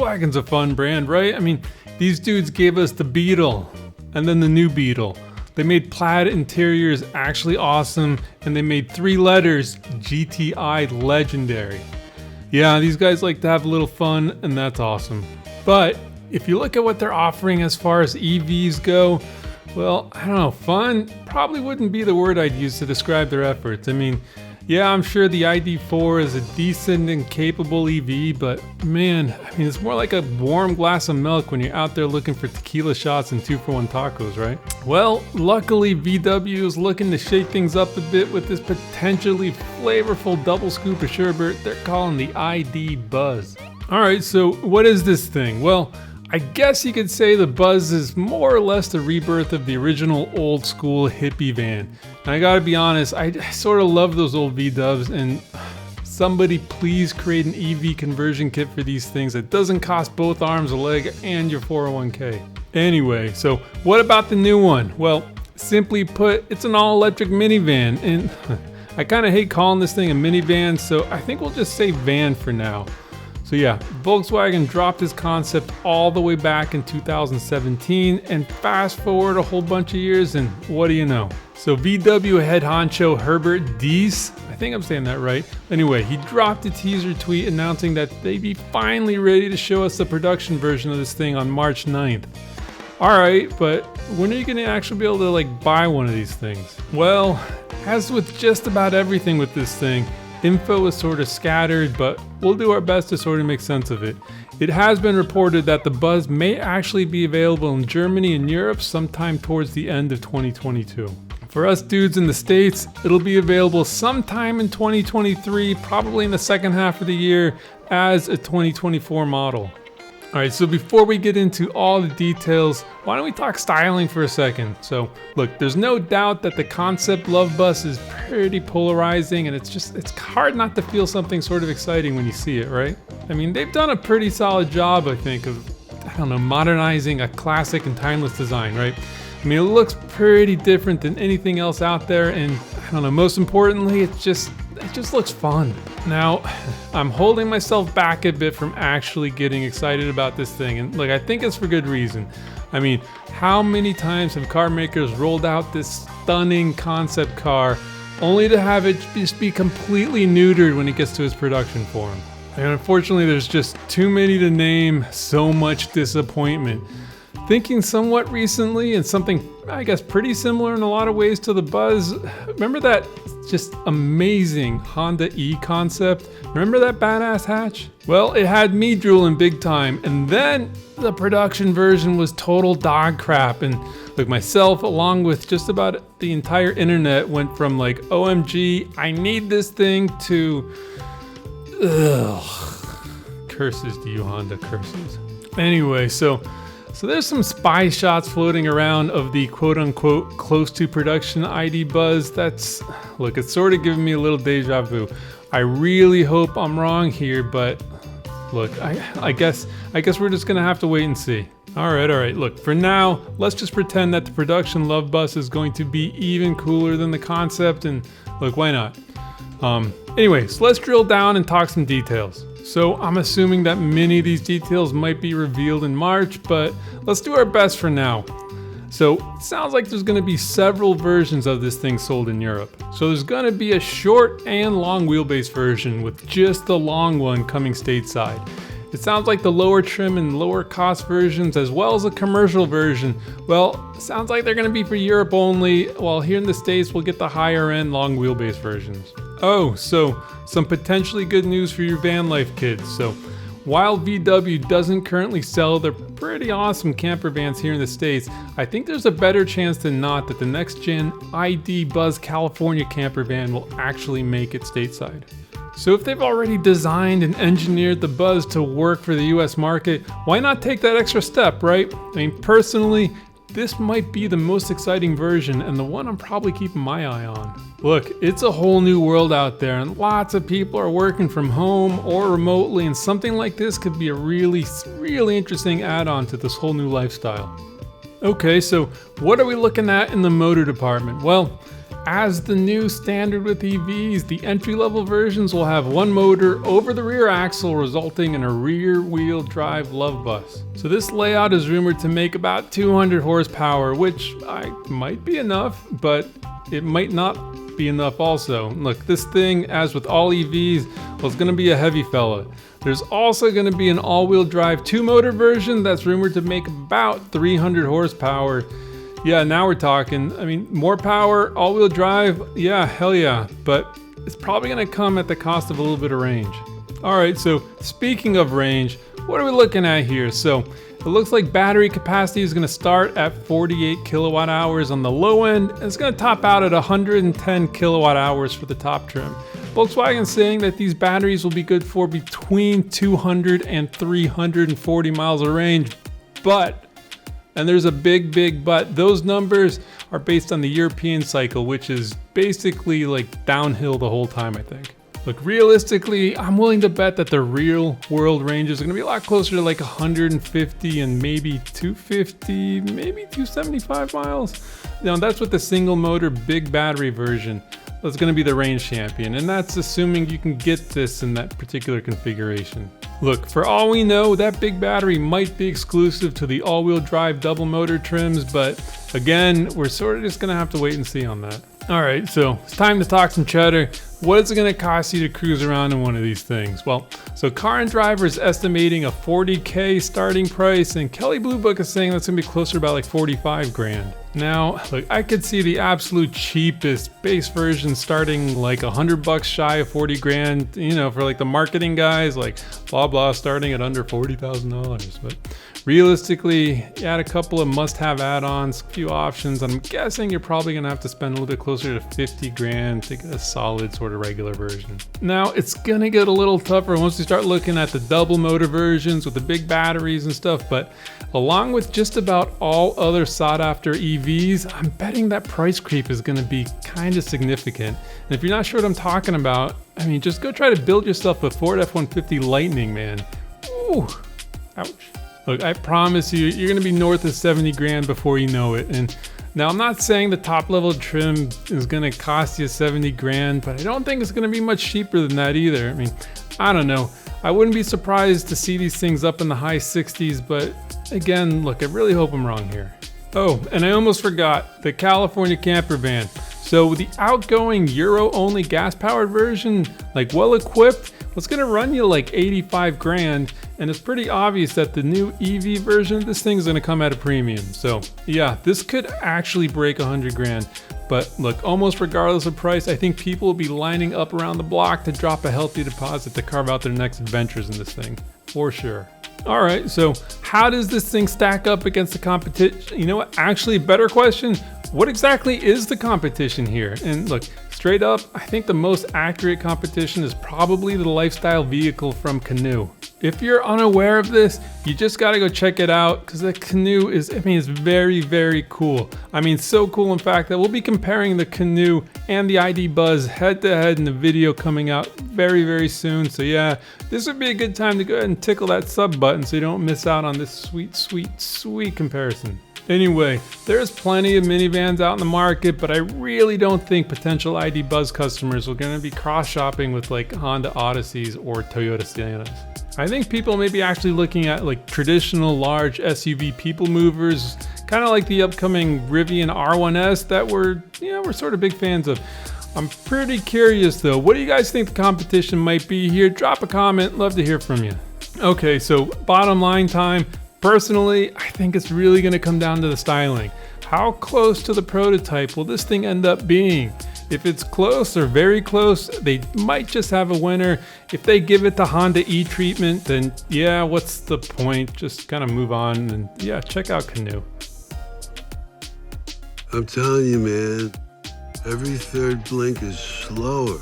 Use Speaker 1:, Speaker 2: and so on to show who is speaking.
Speaker 1: Volkswagen's a fun brand, right? I mean, these dudes gave us the Beetle and then the new Beetle. They made plaid interiors actually awesome, and they made 3 letters, GTI legendary. Yeah, these guys like to have a little fun, and that's awesome. But if you look at what they're offering as far as EVs go, well, I don't know, fun probably wouldn't be the word I'd use to describe their efforts. I mean, yeah, I'm sure the ID.4 is a decent and capable EV, but man, I mean, it's more like a warm glass of milk when you're out there looking for tequila shots and 2-for-1 tacos, right? Well, luckily VW is looking to shake things up a bit with this potentially flavorful double scoop of sherbet they're calling the ID.Buzz. All right, so what is this thing? Well, I guess you could say the Buzz is more or less the rebirth of the original old school hippie van. And I gotta be honest, I sort of love those old V-dubs, and somebody please create an EV conversion kit for these things that doesn't cost both arms, a leg, and your 401k. Anyway, so what about the new one? Well, simply put, it's an all-electric minivan, and I kind of hate calling this thing a minivan, so I think we'll just say van for now. So yeah, Volkswagen dropped this concept all the way back in 2017, and fast forward a whole bunch of years and what do you know? So VW head honcho Herbert Diess, I think I'm saying that right. Anyway, he dropped a teaser tweet announcing that they'd be finally ready to show us the production version of this thing on March 9th. Alright, but when are you gonna actually be able to buy one of these things? Well, as with just about everything with this thing, info is sort of scattered, but we'll do our best to sort of make sense of it. It has been reported that the Buzz may actually be available in Germany and Europe sometime towards the end of 2022. For us dudes in the States, it'll be available sometime in 2023, probably in the second half of the year as a 2024 model. Alright, so before we get into all the details, why don't we talk styling for a second? So, look, there's no doubt that the concept love bus is pretty polarizing, and it's hard not to feel something sort of exciting when you see it, right? I mean, they've done a pretty solid job, I think, of, modernizing a classic and timeless design, right? I mean, it looks pretty different than anything else out there, and most importantly, it just looks fun. Now, I'm holding myself back a bit from actually getting excited about this thing, and I think it's for good reason. I mean, how many times have car makers rolled out this stunning concept car only to have it just be completely neutered when it gets to its production form? And unfortunately, there's just too many to name, so much disappointment. Thinking somewhat recently, and something I guess pretty similar in a lot of ways to the Buzz, remember that just amazing Honda E concept? Remember that badass hatch? Well, it had me drooling big time, and then the production version was total dog crap, and myself along with just about the entire internet went from OMG, I need this thing to ugh, curses to you Honda, curses. Anyway, so there's some spy shots floating around of the quote-unquote close to production ID.Buzz. It's sort of giving me a little deja vu. I really hope I'm wrong here, but look, I guess we're just gonna have to wait and see. All right. Look, for now, let's just pretend that the production love bus is going to be even cooler than the concept, and look, why not? Anyway, so let's drill down and talk some details. So I'm assuming that many of these details might be revealed in March, but let's do our best for now. So it sounds like there's going to be several versions of this thing sold in Europe. So there's going to be a short and long wheelbase version with just the long one coming stateside. It sounds like the lower trim and lower cost versions as well as a commercial version, well, it sounds like they're going to be for Europe only, while here in the States we'll get the higher end long wheelbase versions. Oh, so some potentially good news for your van life kids. So while VW doesn't currently sell their pretty awesome camper vans here in the States, I think there's a better chance than not that the next gen ID.Buzz California camper van will actually make it stateside. So if they've already designed and engineered the Buzz to work for the US market, why not take that extra step, right? I mean, personally, this might be the most exciting version and the one I'm probably keeping my eye on. Look, it's a whole new world out there and lots of people are working from home or remotely, and something like this could be a really interesting add-on to this whole new lifestyle. Okay, so what are we looking at in the motor department? Well, as the new standard with EVs, the entry-level versions will have one motor over the rear axle, resulting in a rear-wheel drive love bus. So this layout is rumored to make about 200 horsepower, which might be enough, but it might not be enough also. Look, this thing, as with all EVs, well, it's going to be a heavy fella. There's also going to be an all-wheel drive 2-motor version that's rumored to make about 300 horsepower. Yeah, now we're talking. I mean, more power, all-wheel drive, yeah, hell yeah. But it's probably going to come at the cost of a little bit of range. All right, so speaking of range, what are we looking at here? So it looks like battery capacity is going to start at 48 kilowatt hours on the low end, and it's going to top out at 110 kilowatt hours for the top trim. Volkswagen's saying that these batteries will be good for between 200 and 340 miles of range, but, and there's a big but, those numbers are based on the European cycle, which is basically like downhill the whole time, I think. Look, realistically, I'm willing to bet that the real world ranges are going to be a lot closer to like 150 and maybe 250, maybe 275 miles. Now, that's with the single motor big battery version. That's going to be the range champion, and that's assuming you can get this in that particular configuration. Look, for all we know, that big battery might be exclusive to the all-wheel drive double motor trims, but again, we're sort of just going to have to wait and see on that. All right, so it's time to talk some cheddar. What is it going to cost you to cruise around in one of these things? Well, so Car and Driver is estimating a $40K starting price, and Kelley Blue Book is saying that's going to be closer to about like 45 grand. Now, look, I could see the absolute cheapest base version starting like $100 shy of 40 grand, you know, for like the marketing guys, like blah blah, starting at under $40,000. But realistically, you add a couple of must-have add-ons, a few options, I'm guessing you're probably gonna have to spend a little bit closer to 50 grand to get a solid sort of regular version. Now, it's gonna get a little tougher once you start looking at the double motor versions with the big batteries and stuff, but along with just about all other sought-after EVs, I'm betting that price creep is gonna be kind of significant. And if you're not sure what I'm talking about, I mean, just go try to build yourself a Ford F-150 Lightning, man. Ooh, ouch. Look, I promise you, you're gonna be north of 70 grand before you know it. And now I'm not saying the top level trim is gonna cost you 70 grand, but I don't think it's gonna be much cheaper than that either. I mean, I don't know. I wouldn't be surprised to see these things up in the high 60s, but again, look, I really hope I'm wrong here. Oh, and I almost forgot, the California camper van. So the outgoing Euro-only gas-powered version, like well-equipped, was gonna run you like 85 grand, and it's pretty obvious that the new EV version of this thing is gonna come at a premium. So yeah, this could actually break 100 grand. But look, almost regardless of price, I think people will be lining up around the block to drop a healthy deposit to carve out their next adventures in this thing, for sure. All right, so how does this thing stack up against the competition? You know what, actually, better question, what exactly is the competition here? And look, straight up, I think the most accurate competition is probably the lifestyle vehicle from Canoo. If you're unaware of this, you just gotta go check it out, because the Canoo is, I mean, it's very, very cool. I mean, so cool in fact that we'll be comparing the Canoo and the ID.Buzz head to head in a video coming out very, very soon. So yeah, this would be a good time to go ahead and tickle that sub button so you don't miss out on this sweet, sweet, sweet comparison. Anyway, there's plenty of minivans out in the market, but I really don't think potential ID.Buzz customers are gonna be cross-shopping with like Honda Odysseys or Toyota Siennas. I think people may be actually looking at like traditional large SUV people movers, kind of like the upcoming Rivian R1S that we're sort of big fans of. I'm pretty curious though, what do you guys think the competition might be here? Drop a comment, love to hear from you. Okay, so bottom line time. Personally, I think it's really gonna come down to the styling. How close to the prototype will this thing end up being? If it's close or very close, they might just have a winner. If they give it the Honda E treatment, then yeah, what's the point? Just kind of move on and yeah, check out Canoo.
Speaker 2: I'm telling you, man, every third blink is slower.